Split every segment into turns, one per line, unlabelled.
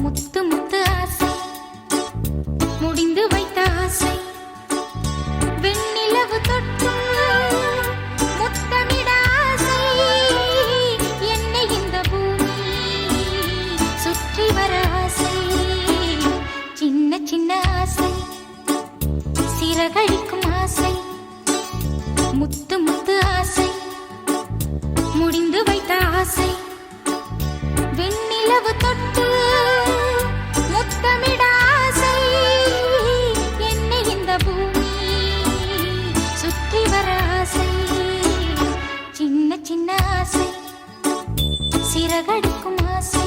முத்து முத்து ஆசை முடிந்து வைத்த ஆசை வெண்ணிலவு தொட்டு முத்தமிட ஆசை என்னை இந்த பூமி சுற்றி வர ஆசை சின்ன சின்ன ஆசை சிறகடிக்கும் ஆசை முத்து முத்து ஆசை முடிந்து வைத்த ஆசை வெண்ணிலவு தொட்டு முத்தமிட ஆசை என்னை இந்த பூமி சுற்றி வர ஆசை சின்ன சின்ன ஆசை சிறகடிக்கும் ஆசை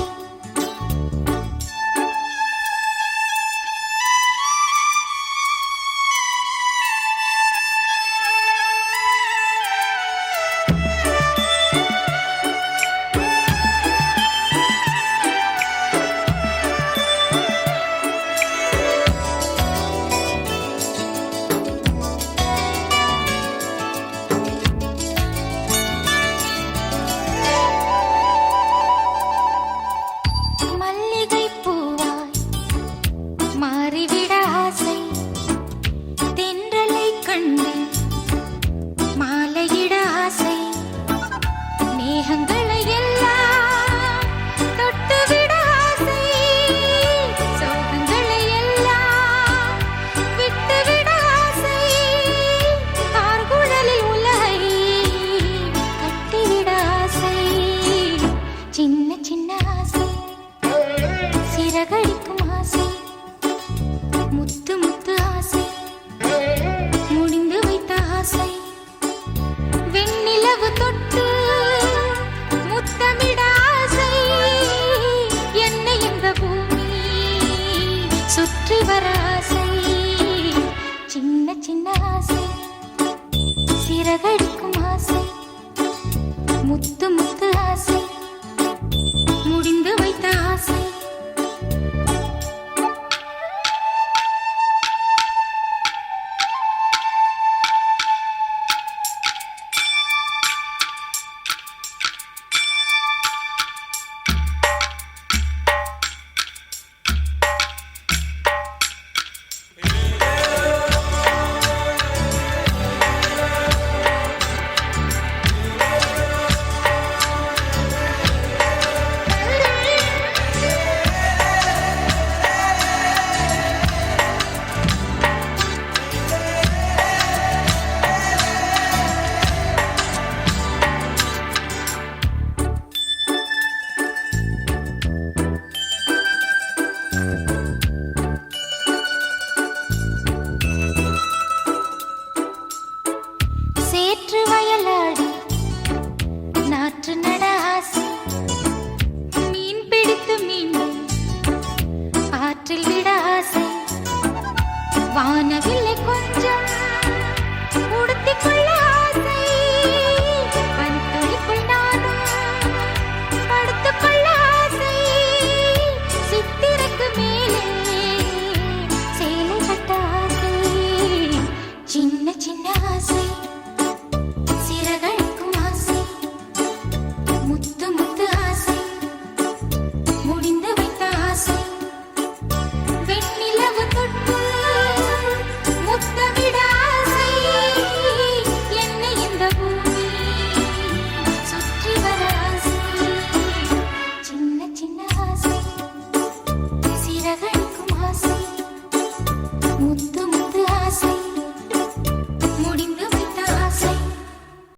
சிறகடிக்கும் ஆசை முத்து முத்து ஆசை முடிந்து வைத்த ஆசை வெண்ணிலவு தொட்டு முத்தமிட ஆசை என்னை இந்த பூமி சுற்றி வர ஆசை சின்ன சின்ன ஆசை சிறகடிக்கும் ஆசை முத்து முத்து ஆசை முடிந்து வைத்த ஆசை சேற்று வயலாடி நாற்று நட ஆசை மீன் பிடித்து மீண்டும் ஆற்றில் விட ஆசை வானவில்லை கொஞ்சம் உடுத்திக் கொள்ள ஆசை பனித்துளிக்குள் நானும் படுத்துக் கொள்ள ஆசை சித்திரைக்கு மேலே சேலை கட்ட ஆசை சின்ன சின்ன ஆசை சிறகடிக்கும் ஆசை முத்து